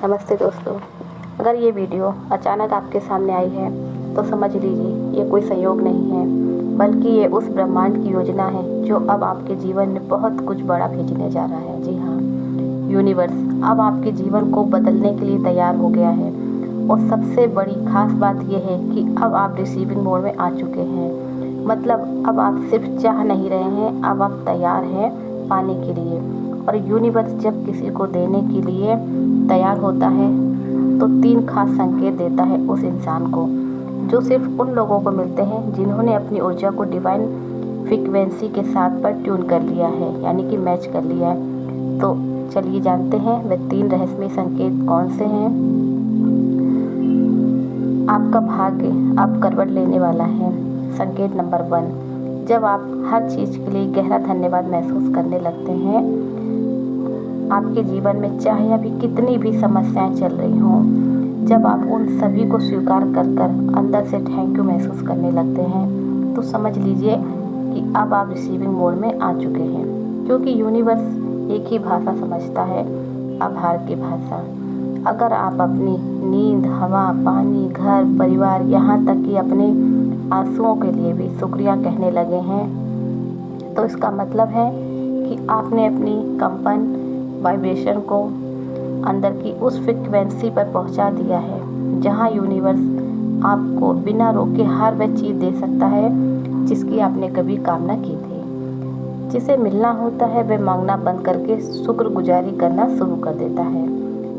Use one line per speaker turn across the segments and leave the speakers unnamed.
नमस्ते दोस्तों। अगर ये वीडियो अचानक आपके सामने आई है तो समझ लीजिए ये कोई संयोग नहीं है, बल्कि ये उस ब्रह्मांड की योजना है जो अब आपके जीवन में बहुत कुछ बड़ा भेजने जा रहा है। जी हाँ, यूनिवर्स अब आपके जीवन को बदलने के लिए तैयार हो गया है। और सबसे बड़ी खास बात यह है कि अब आप रिसीविंग मोड में आ चुके हैं। मतलब अब आप सिर्फ चाह नहीं रहे हैं, अब आप तैयार हैं पाने के लिए। और यूनिवर्स जब किसी को देने के लिए तैयार होता है तो 3 खास संकेत देता है उस इंसान को, जो सिर्फ उन लोगों को मिलते हैं जिन्होंने अपनी ऊर्जा को डिवाइन फ्रीक्वेंसी के साथ पर ट्यून कर लिया है, यानी कि मैच कर लिया है। तो चलिए जानते हैं वे 3 रहस्यमय संकेत कौन से हैं। आपका भाग्य अब करवट लेने वाला है। संकेत नंबर 1, जब आप हर चीज़ के लिए गहरा धन्यवाद महसूस करने लगते हैं। आपके जीवन में चाहे अभी कितनी भी समस्याएं चल रही हों, जब आप उन सभी को स्वीकार कर अंदर से थैंक यू महसूस करने लगते हैं, तो समझ लीजिए कि अब आप रिसीविंग मोड में आ चुके हैं। क्योंकि यूनिवर्स एक ही भाषा समझता है, आभार की भाषा। अगर आप अपनी नींद, हवा, पानी, घर, परिवार, यहाँ तक कि अपने आंसुओं के लिए भी शुक्रिया कहने लगे हैं, तो इसका मतलब है कि आपने अपनी कंपन वाइब्रेशन को अंदर की उस फ्रीक्वेंसी पर पहुंचा दिया है जहां यूनिवर्स आपको बिना रोके हर वह चीज़ दे सकता है जिसकी आपने कभी कामना की थी। जिसे मिलना होता है वह मांगना बंद करके शुक्रगुजारी करना शुरू कर देता है।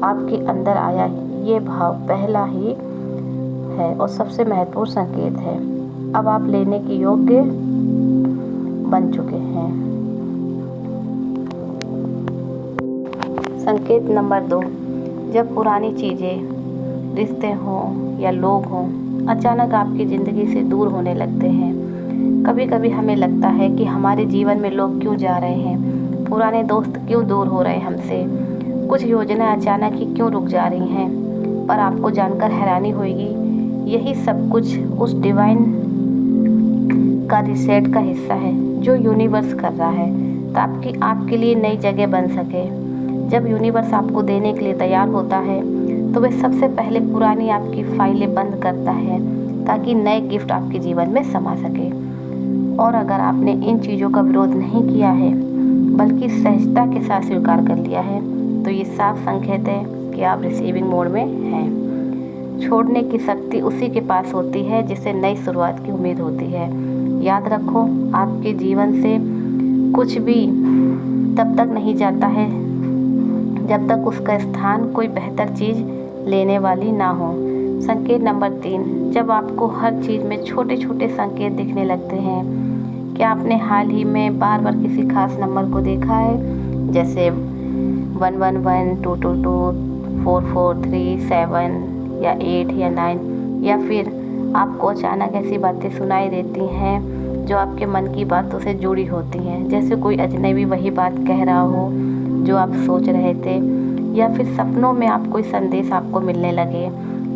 आपके अंदर आया ये भाव पहला ही है और सबसे महत्वपूर्ण संकेत है। अब आप लेने के योग्य बन चुके हैं। संकेत नंबर 2, जब पुरानी चीज़ें, रिश्ते हों या लोग हों, अचानक आपकी ज़िंदगी से दूर होने लगते हैं। कभी कभी हमें लगता है कि हमारे जीवन में लोग क्यों जा रहे हैं, पुराने दोस्त क्यों दूर हो रहे हैं हमसे, कुछ योजनाएं अचानक ही क्यों रुक जा रही हैं। पर आपको जानकर हैरानी होगी, यही सब कुछ उस डिवाइन का रिसेट का हिस्सा है जो यूनिवर्स कर रहा है ताकि आपके लिए नई जगह बन सके। जब यूनिवर्स आपको देने के लिए तैयार होता है तो वह सबसे पहले पुरानी आपकी फाइलें बंद करता है ताकि नए गिफ्ट आपके जीवन में समा सके। और अगर आपने इन चीज़ों का विरोध नहीं किया है बल्कि सहजता के साथ स्वीकार कर लिया है, तो ये साफ संकेत है कि आप रिसीविंग मोड में हैं। छोड़ने की शक्ति उसी के पास होती है जिसे नई शुरुआत की उम्मीद होती है। याद रखो, आपके जीवन से कुछ भी तब तक नहीं जाता है जब तक उसका स्थान कोई बेहतर चीज़ लेने वाली ना हो। संकेत नंबर 3, जब आपको हर चीज़ में छोटे छोटे संकेत दिखने लगते हैं। क्या आपने हाल ही में बार बार किसी खास नंबर को देखा है, जैसे 111, 222, 443, 7 या 8 या 9, या फिर आपको अचानक ऐसी बातें सुनाई देती हैं जो आपके मन की बातों से जुड़ी होती हैं, जैसे कोई अजनबी वही बात कह रहा हो जो आप सोच रहे थे, या फिर सपनों में आप कोई संदेश आपको मिलने लगे,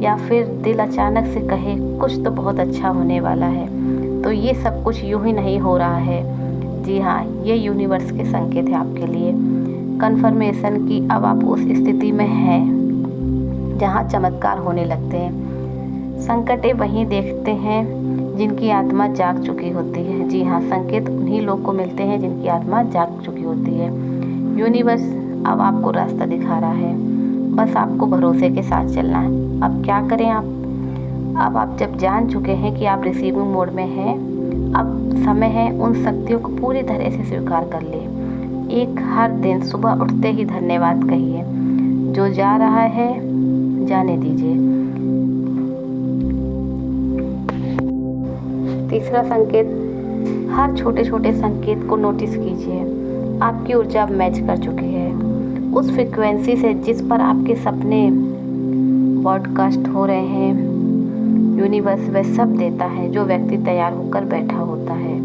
या फिर दिल अचानक से कहे कुछ तो बहुत अच्छा होने वाला है। तो ये सब कुछ यूं ही नहीं हो रहा है। जी हाँ, ये यूनिवर्स के संकेत है आपके लिए, कन्फर्मेशन की अब आप उस स्थिति में हैं जहाँ चमत्कार होने लगते हैं। संकटें वहीं देखते हैं जिनकी आत्मा जाग चुकी होती है। जी हाँ, संकेत उन्हीं लोग को मिलते हैं जिनकी आत्मा जाग चुकी होती है। यूनिवर्स अब आपको रास्ता दिखा रहा है, बस आपको भरोसे के साथ चलना है। अब क्या करें आप? अब आप जब जान चुके हैं कि आप रिसीविंग मोड में हैं, अब समय है उन शक्तियों को पूरी तरह से स्वीकार कर ले। एक हर दिन सुबह उठते ही धन्यवाद कहिए। जो जा रहा है जाने दीजिए। तीसरा संकेत, हर छोटे छोटे संकेत को नोटिस कीजिए। आपकी ऊर्जा अब मैच कर चुकी है उस फ्रीक्वेंसी से जिस पर आपके सपने ब्रॉडकास्ट हो रहे हैं। यूनिवर्स वह सब देता है जो व्यक्ति तैयार होकर बैठा होता है।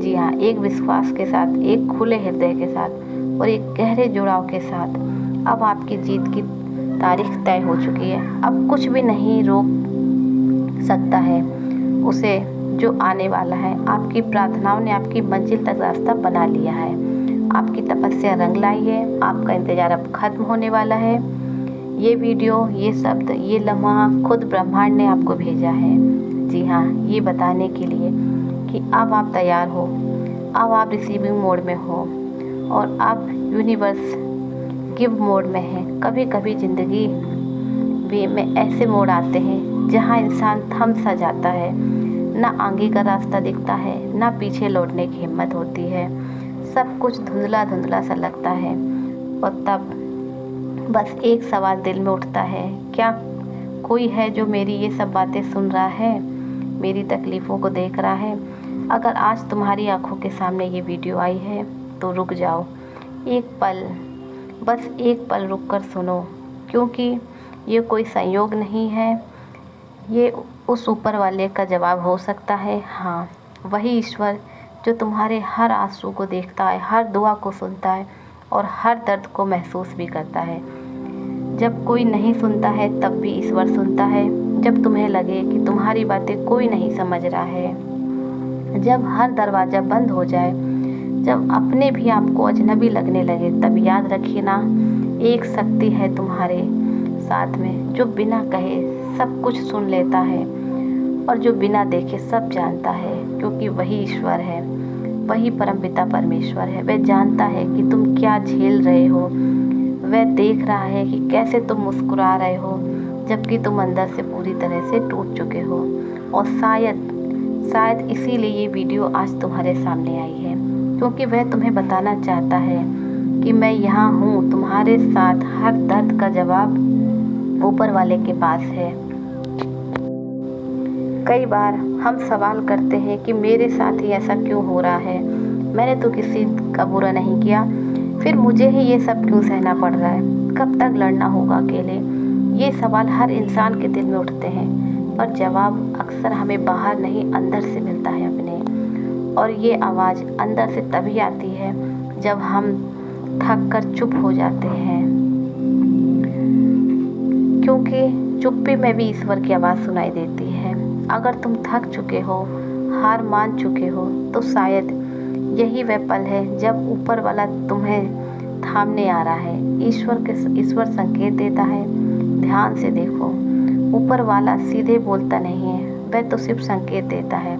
जी हाँ, एक विश्वास के साथ, एक खुले हृदय के साथ और एक गहरे जुड़ाव के साथ अब आपकी जीत की तारीख तय हो चुकी है। अब कुछ भी नहीं रोक सकता है उसे जो आने वाला है। आपकी प्रार्थनाओं ने आपकी मंजिल तक रास्ता बना लिया है। आपकी तपस्या रंग लाई है। आपका इंतजार अब खत्म होने वाला है। ये वीडियो, ये शब्द, ये लम्हा खुद ब्रह्मांड ने आपको भेजा है। जी हाँ, ये बताने के लिए कि अब आप तैयार हो, अब आप रिसीविंग मोड में हो और अब यूनिवर्स गिव मोड में है। कभी कभी ज़िंदगी में ऐसे मोड़ आते हैं जहाँ इंसान थम सा जाता है, ना आगे का रास्ता दिखता है, ना पीछे लौटने की हिम्मत होती है, सब कुछ धुंधला धुंधला सा लगता है। और तब बस एक सवाल दिल में उठता है, क्या कोई है जो मेरी ये सब बातें सुन रहा है, मेरी तकलीफ़ों को देख रहा है? अगर आज तुम्हारी आंखों के सामने ये वीडियो आई है तो रुक जाओ, एक पल, बस एक पल रुक कर सुनो, क्योंकि ये कोई संयोग नहीं है, ये उस ऊपर वाले का जवाब हो सकता है। हाँ, वही ईश्वर जो तुम्हारे हर आंसू को देखता है, हर दुआ को सुनता है और हर दर्द को महसूस भी करता है। जब कोई नहीं सुनता है तब भी ईश्वर सुनता है। जब तुम्हें लगे कि तुम्हारी बातें कोई नहीं समझ रहा है, जब हर दरवाज़ा बंद हो जाए, जब अपने भी आपको अजनबी लगने लगे, तब याद रखिए ना, एक शक्ति है तुम्हारे साथ में जो बिना कहे सब कुछ सुन लेता है और जो बिना देखे सब जानता है, क्योंकि वही ईश्वर है, वही परमपिता परमेश्वर है। वह जानता है कि तुम क्या झेल रहे हो, वह देख रहा है कि कैसे तुम मुस्कुरा रहे हो जबकि तुम अंदर से पूरी तरह से टूट चुके हो। और शायद इसीलिए ये वीडियो आज तुम्हारे सामने आई है, क्योंकि वह तुम्हें बताना चाहता है कि मैं यहाँ हूँ तुम्हारे साथ। हर दर्द का जवाब ऊपर वाले के पास है। कई बार हम सवाल करते हैं कि मेरे साथ ही ऐसा क्यों हो रहा है, मैंने तो किसी का बुरा नहीं किया, फिर मुझे ही ये सब क्यों सहना पड़ रहा है, कब तक लड़ना होगा अकेले। ये सवाल हर इंसान के दिल में उठते हैं, पर जवाब अक्सर हमें बाहर नहीं अंदर से मिलता है अपने। और ये आवाज़ अंदर से तभी आती है जब हम थक कर चुप हो जाते हैं, क्योंकि चुप्पी में भी ईश्वर की आवाज़ सुनाई देती है। अगर तुम थक चुके हो, हार मान चुके हो, तो शायद यही वह पल है जब ऊपर वाला तुम्हें थामने आ रहा है। ईश्वर संकेत देता है, ध्यान से देखो। ऊपर वाला सीधे बोलता नहीं है, वह तो सिर्फ संकेत देता है,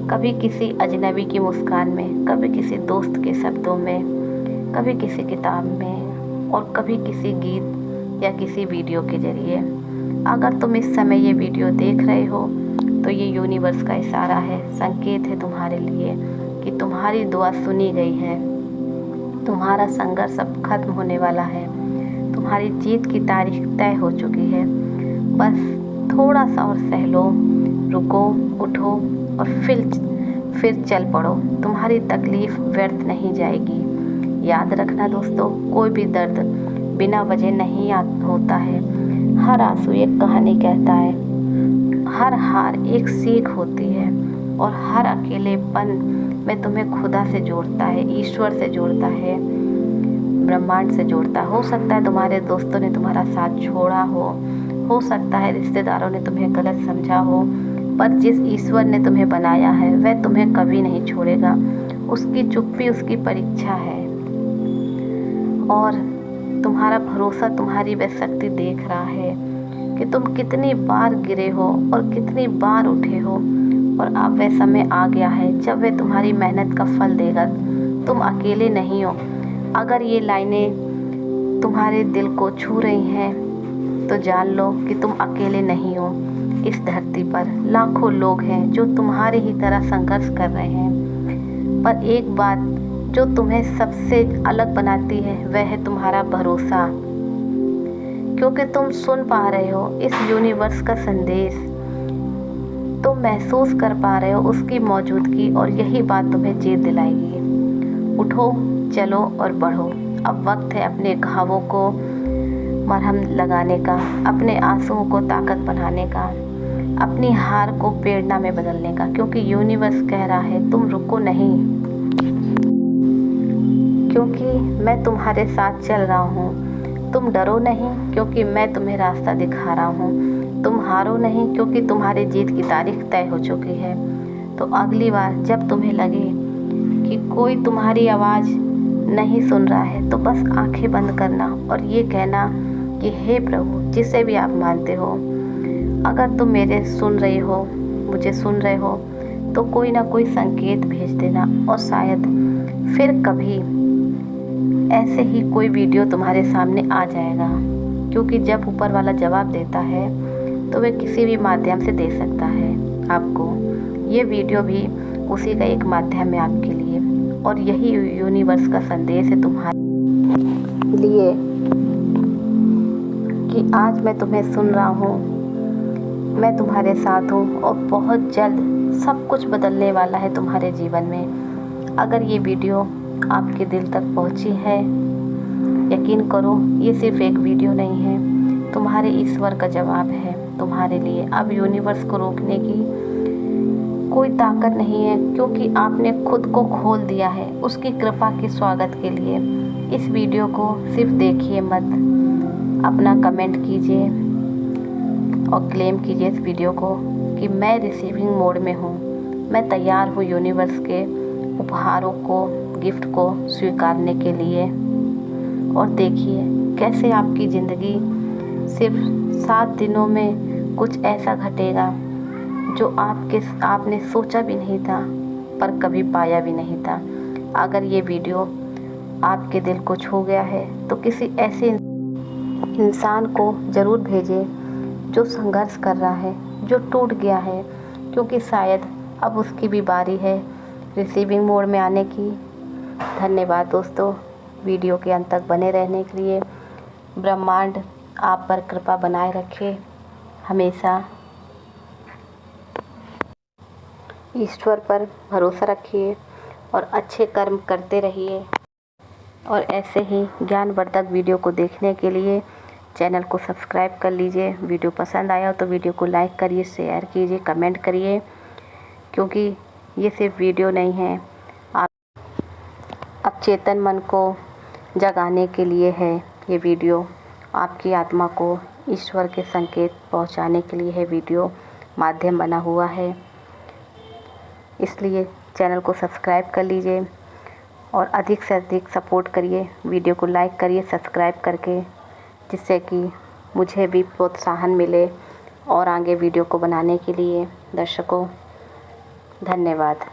कभी किसी अजनबी की मुस्कान में, कभी किसी दोस्त के शब्दों में, कभी किसी किताब में और कभी किसी गीत या किसी वीडियो के जरिए। अगर तुम इस समय ये वीडियो देख रहे हो तो ये यूनिवर्स का इशारा है, संकेत है तुम्हारे लिए कि तुम्हारी दुआ सुनी गई है, तुम्हारा संघर्ष अब खत्म होने वाला है, तुम्हारी जीत की तारीख तय हो चुकी है। बस थोड़ा सा और सह लो, रुको, उठो और फिर चल पड़ो। तुम्हारी तकलीफ व्यर्थ नहीं जाएगी। याद रखना दोस्तों, कोई भी दर्द बिना वजह नहीं होता है। हर आंसू एक कहानी कहता है, हर हार एक सीख होती है और हर अकेलेपन में तुम्हें खुदा से जोड़ता है, ईश्वर से जोड़ता है, ब्रह्मांड से जोड़ता है। हो सकता है तुम्हारे दोस्तों ने तुम्हारा साथ छोड़ा हो सकता है रिश्तेदारों ने तुम्हें गलत समझा हो, पर जिस ईश्वर ने तुम्हें बनाया है वह तुम्हें कभी नहीं छोड़ेगा। उसकी चुप्पी उसकी परीक्षा है और तुम्हारा भरोसा तुम्हारी वह शक्ति देख रहा है कि तुम कितनी बार गिरे हो और कितनी बार उठे हो। और अब वह समय आ गया है जब वह तुम्हारी मेहनत का फल देगा। तुम अकेले नहीं हो। अगर ये लाइनें तुम्हारे दिल को छू रही हैं तो जान लो कि तुम अकेले नहीं हो। इस धरती पर लाखों लोग हैं जो तुम्हारे ही तरह संघर्ष कर रहे हैं, पर एक बात जो तुम्हें सबसे अलग बनाती है वह है तुम्हारा भरोसा, क्योंकि तुम सुन पा रहे हो इस यूनिवर्स का संदेश, तुम महसूस कर पा रहे हो उसकी मौजूदगी और यही बात तुम्हें जीत दिलाएगी। उठो, चलो और बढ़ो। अब वक्त है अपने घावों को मरहम लगाने का, अपने आंसुओं को ताकत बनाने का, अपनी हार को प्रेरणा में बदलने का, क्योंकि यूनिवर्स कह रहा है तुम रुको नहीं, क्योंकि मैं तुम्हारे साथ चल रहा हूँ। तुम डरो नहीं, क्योंकि मैं तुम्हें रास्ता दिखा रहा हूँ। तुम हारो नहीं, क्योंकि तुम्हारी जीत की तारीख तय हो चुकी है। तो अगली बार जब तुम्हें लगे कि कोई तुम्हारी आवाज़ नहीं सुन रहा है तो बस आंखें बंद करना और ये कहना कि हे प्रभु, जिसे भी आप मानते हो, अगर तुम मेरे सुन रहे हो, मुझे सुन रहे हो, तो कोई ना कोई संकेत भेज देना और शायद फिर कभी ऐसे ही कोई वीडियो तुम्हारे सामने आ जाएगा। क्योंकि जब ऊपर वाला जवाब देता है तो वह किसी भी माध्यम से दे सकता है आपको। ये वीडियो भी उसी का एक माध्यम है आपके लिए, और यही यूनिवर्स का संदेश है तुम्हारे लिए कि आज मैं तुम्हें सुन रहा हूँ, मैं तुम्हारे साथ हूँ और बहुत जल्द सब कुछ बदलने वाला है तुम्हारे जीवन में। अगर ये वीडियो आपके दिल तक पहुँची है, यकीन करो ये सिर्फ एक वीडियो नहीं है, तुम्हारे ईश्वर का जवाब है तुम्हारे लिए। अब यूनिवर्स को रोकने की कोई ताकत नहीं है, क्योंकि आपने खुद को खोल दिया है उसकी कृपा के स्वागत के लिए। इस वीडियो को सिर्फ देखिए मत, अपना कमेंट कीजिए और क्लेम कीजिए इस वीडियो को कि मैं रिसीविंग मोड में हूँ, मैं तैयार हूँ यूनिवर्स के उपहारों को, गिफ्ट को स्वीकारने के लिए। और देखिए कैसे आपकी ज़िंदगी सिर्फ 7 दिनों में कुछ ऐसा घटेगा जो आपने सोचा भी नहीं था, पर कभी पाया भी नहीं था। अगर ये वीडियो आपके दिल को छू गया है तो किसी ऐसे इंसान को ज़रूर भेजें जो संघर्ष कर रहा है, जो टूट गया है, क्योंकि शायद अब उसकी भी बारी है रिसीविंग मोड में आने की। धन्यवाद दोस्तों, वीडियो के अंत तक बने रहने के लिए। ब्रह्मांड आप पर कृपा बनाए रखे, हमेशा ईश्वर पर भरोसा रखिए और अच्छे कर्म करते रहिए। और ऐसे ही ज्ञानवर्धक वीडियो को देखने के लिए चैनल को सब्सक्राइब कर लीजिए। वीडियो पसंद आया हो तो वीडियो को लाइक करिए, शेयर कीजिए, कमेंट करिए, क्योंकि ये सिर्फ वीडियो नहीं है, आप चेतन मन को जगाने के लिए है ये वीडियो। आपकी आत्मा को ईश्वर के संकेत पहुंचाने के लिए है वीडियो माध्यम बना हुआ है। इसलिए चैनल को सब्सक्राइब कर लीजिए और अधिक से अधिक सपोर्ट करिए। वीडियो को लाइक करिए सब्सक्राइब करके, जिससे कि मुझे भी प्रोत्साहन मिले और आगे वीडियो को बनाने के लिए। दर्शकों धन्यवाद।